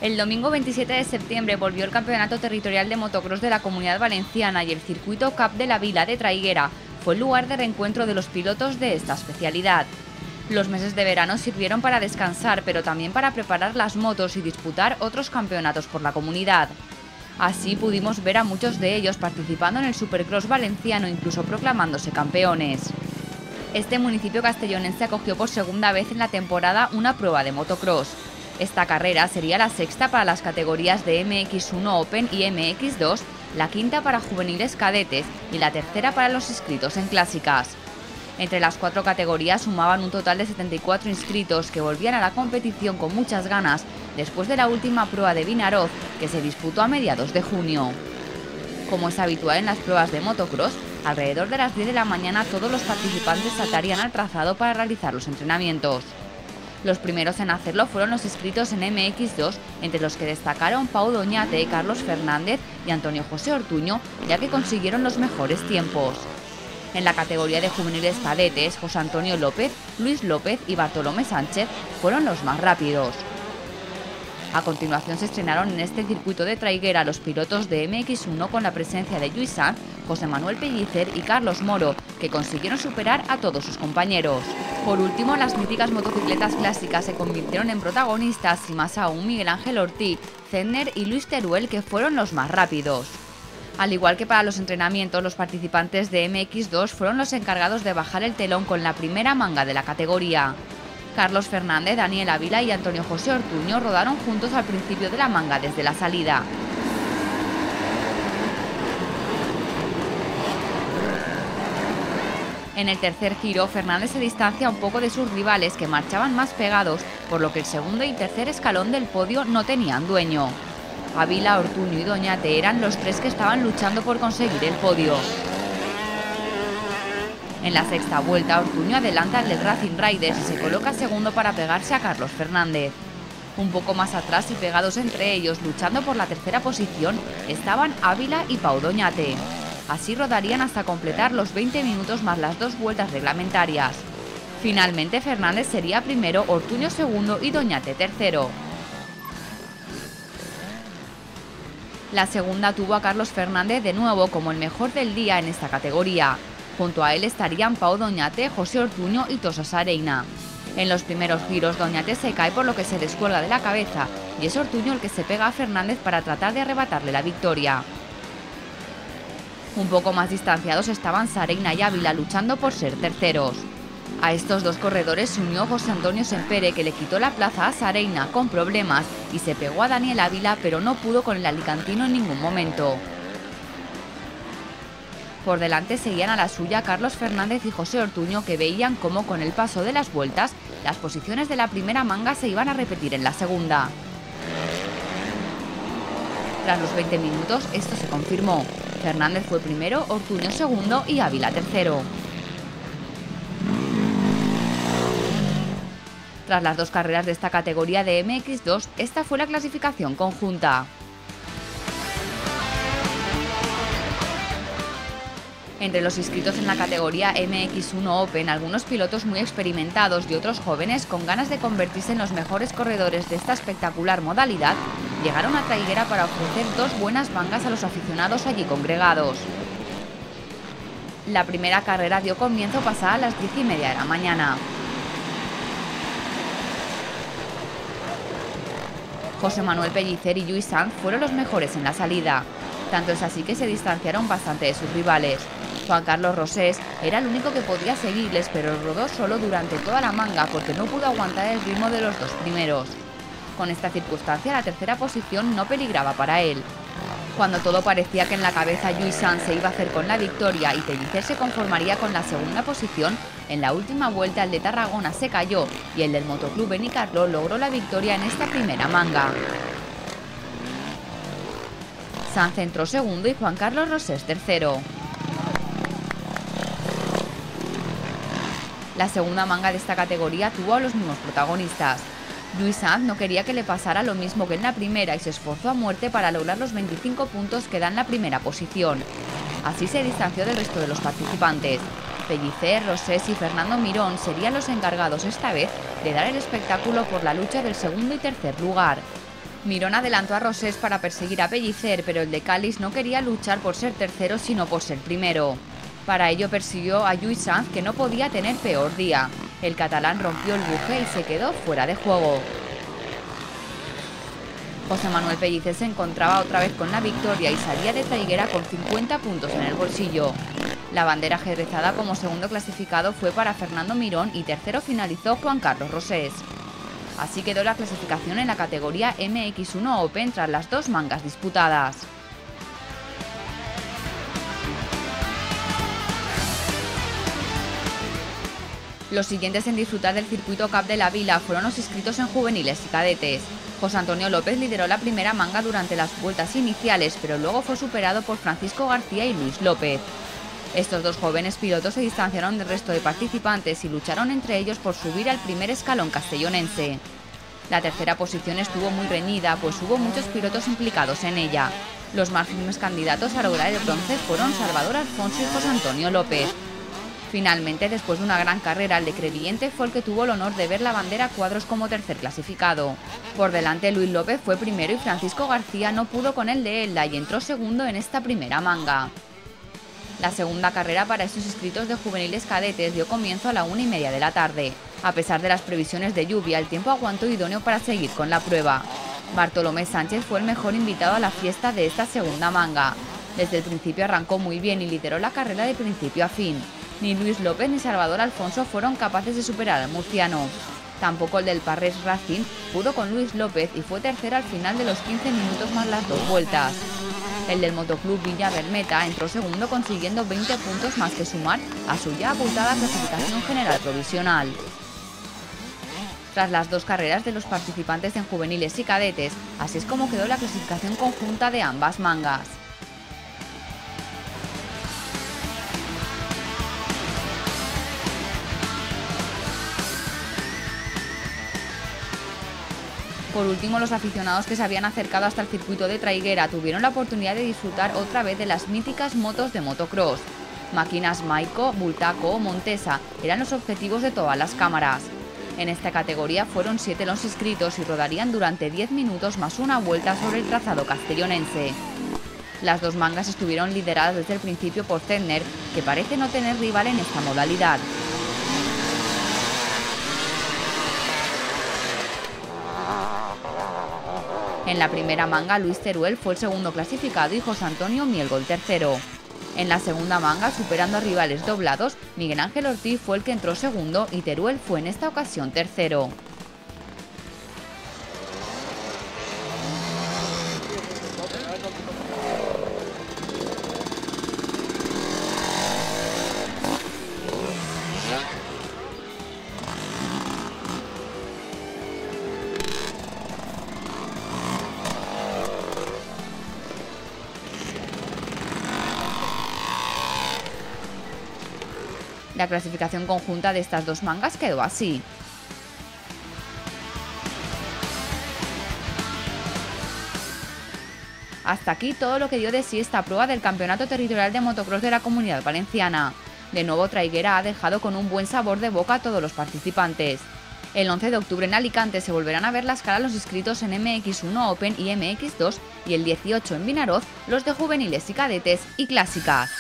El domingo 27 de septiembre volvió el Campeonato Territorial de Motocross de la Comunidad Valenciana y el Circuito Cup de la Vila de Traiguera fue el lugar de reencuentro de los pilotos de esta especialidad. Los meses de verano sirvieron para descansar, pero también para preparar las motos y disputar otros campeonatos por la comunidad. Así pudimos ver a muchos de ellos participando en el Supercross valenciano, incluso proclamándose campeones. Este municipio castellonense acogió por segunda vez en la temporada una prueba de motocross. Esta carrera sería la sexta para las categorías de MX1 Open y MX2, la quinta para juveniles cadetes y la tercera para los inscritos en clásicas. Entre las cuatro categorías sumaban un total de 74 inscritos que volvían a la competición con muchas ganas después de la última prueba de Vinaroz, que se disputó a mediados de junio. Como es habitual en las pruebas de motocross, alrededor de las 10 de la mañana todos los participantes saltarían al trazado para realizar los entrenamientos. Los primeros en hacerlo fueron los inscritos en MX2, entre los que destacaron Pau Doñate, Carlos Fernández y Antonio José Ortuño, ya que consiguieron los mejores tiempos. En la categoría de juveniles cadetes, José Antonio López, Luis López y Bartolomé Sánchez fueron los más rápidos. A continuación se estrenaron en este circuito de Traiguera los pilotos de MX1 con la presencia de Lluís Sanz, José Manuel Pellicer y Carlos Moro, que consiguieron superar a todos sus compañeros. Por último, las míticas motocicletas clásicas se convirtieron en protagonistas y más aún Miguel Ángel Ortiz, Zedner y Luis Teruel, que fueron los más rápidos. Al igual que para los entrenamientos, los participantes de MX2 fueron los encargados de bajar el telón con la primera manga de la categoría. Carlos Fernández, Daniel Ávila y Antonio José Ortuño rodaron juntos al principio de la manga desde la salida. En el tercer giro, Fernández se distancia un poco de sus rivales, que marchaban más pegados, por lo que el segundo y tercer escalón del podio no tenían dueño. Ávila, Ortuño y Doñate eran los tres que estaban luchando por conseguir el podio. En la sexta vuelta, Ortuño adelanta al del Racing Riders y se coloca segundo para pegarse a Carlos Fernández. Un poco más atrás y pegados entre ellos, luchando por la tercera posición, estaban Ávila y Pau Doñate. Así rodarían hasta completar los 20 minutos más las dos vueltas reglamentarias. Finalmente, Fernández sería primero, Ortuño segundo y Doñate tercero. La segunda tuvo a Carlos Fernández de nuevo como el mejor del día en esta categoría. Junto a él estarían Pau Doñate, José Ortuño y Tosa Sareina. En los primeros giros, Doñate se cae por lo que se descuelga de la cabeza y es Ortuño el que se pega a Fernández para tratar de arrebatarle la victoria. Un poco más distanciados estaban Sareina y Ávila luchando por ser terceros. A estos dos corredores se unió José Antonio Sempere, que le quitó la plaza a Sareina con problemas y se pegó a Daniel Ávila, pero no pudo con el alicantino en ningún momento. Por delante seguían a la suya Carlos Fernández y José Ortuño, que veían cómo con el paso de las vueltas las posiciones de la primera manga se iban a repetir en la segunda. Tras los 20 minutos esto se confirmó. Fernández fue primero, Ortuño segundo y Ávila tercero. Tras las dos carreras de esta categoría de MX2, esta fue la clasificación conjunta. Entre los inscritos en la categoría MX1 Open, algunos pilotos muy experimentados y otros jóvenes con ganas de convertirse en los mejores corredores de esta espectacular modalidad, llegaron a Traiguera para ofrecer dos buenas mangas a los aficionados allí congregados. La primera carrera dio comienzo pasada a las 10:30 de la mañana. José Manuel Pellicer y Lluís Sanz fueron los mejores en la salida. Tanto es así que se distanciaron bastante de sus rivales. Juan Carlos Rosés era el único que podía seguirles, pero rodó solo durante toda la manga porque no pudo aguantar el ritmo de los dos primeros. Con esta circunstancia, la tercera posición no peligraba para él. Cuando todo parecía que en la cabeza Lluís Sanz se iba a hacer con la victoria y Pellicer se conformaría con la segunda posición, en la última vuelta el de Tarragona se cayó y el del Motoclub Benicarló logró la victoria en esta primera manga. Sanz entró segundo y Juan Carlos Rosés tercero. La segunda manga de esta categoría tuvo a los mismos protagonistas. Lluís Sanz no quería que le pasara lo mismo que en la primera y se esforzó a muerte para lograr los 25 puntos que dan la primera posición. Así se distanció del resto de los participantes. Pellicer, Rosés y Fernando Mirón serían los encargados esta vez de dar el espectáculo por la lucha del segundo y tercer lugar. Mirón adelantó a Rosés para perseguir a Pellicer, pero el de Cáliz no quería luchar por ser tercero, sino por ser primero. Para ello persiguió a Lluís Sanz, que no podía tener peor día. El catalán rompió el buje y se quedó fuera de juego. José Manuel Pellicer se encontraba otra vez con la victoria y salía de Traiguera con 50 puntos en el bolsillo. La bandera ajedrezada como segundo clasificado fue para Fernando Mirón y tercero finalizó Juan Carlos Rosés. Así quedó la clasificación en la categoría MX1 Open tras las dos mangas disputadas. Los siguientes en disfrutar del circuito Cup de la Vila fueron los inscritos en juveniles y cadetes. José Antonio López lideró la primera manga durante las vueltas iniciales, pero luego fue superado por Francisco García y Luis López. Estos dos jóvenes pilotos se distanciaron del resto de participantes y lucharon entre ellos por subir al primer escalón castellonense. La tercera posición estuvo muy reñida, pues hubo muchos pilotos implicados en ella. Los más firmes candidatos a lograr el bronce fueron Salvador Alfonso y José Antonio López. Finalmente, después de una gran carrera, el de Crevillente fue el que tuvo el honor de ver la bandera a cuadros como tercer clasificado. Por delante, Luis López fue primero y Francisco García no pudo con el de Elda y entró segundo en esta primera manga. La segunda carrera para estos inscritos de juveniles cadetes dio comienzo a la 1:30 de la tarde. A pesar de las previsiones de lluvia, el tiempo aguantó idóneo para seguir con la prueba. Bartolomé Sánchez fue el mejor invitado a la fiesta de esta segunda manga. Desde el principio arrancó muy bien y lideró la carrera de principio a fin. Ni Luis López ni Salvador Alfonso fueron capaces de superar al murciano. Tampoco el del Parres Racing pudo con Luis López y fue tercero al final de los 15 minutos más las dos vueltas. El del Motoclub Villa Bermeta entró segundo consiguiendo 20 puntos más que sumar a su ya abultada clasificación general provisional. Tras las dos carreras de los participantes en juveniles y cadetes, así es como quedó la clasificación conjunta de ambas mangas. Por último, los aficionados que se habían acercado hasta el circuito de Traiguera tuvieron la oportunidad de disfrutar otra vez de las míticas motos de motocross. Máquinas Maico, Bultaco o Montesa eran los objetivos de todas las cámaras. En esta categoría fueron 7 los inscritos y rodarían durante 10 minutos más una vuelta sobre el trazado castellonense. Las dos mangas estuvieron lideradas desde el principio por Zedner, que parece no tener rival en esta modalidad. En la primera manga, Luis Teruel fue el segundo clasificado y José Antonio Mielgo el tercero. En la segunda manga, superando a rivales doblados, Miguel Ángel Ortiz fue el que entró segundo y Teruel fue en esta ocasión tercero. La clasificación conjunta de estas dos mangas quedó así. Hasta aquí todo lo que dio de sí esta prueba del Campeonato Territorial de Motocross de la Comunidad Valenciana. De nuevo, Traiguera ha dejado con un buen sabor de boca a todos los participantes. El 11 de octubre en Alicante se volverán a ver las caras los inscritos en MX1 Open y MX2 y el 18 en Vinaroz los de juveniles y cadetes y clásicas.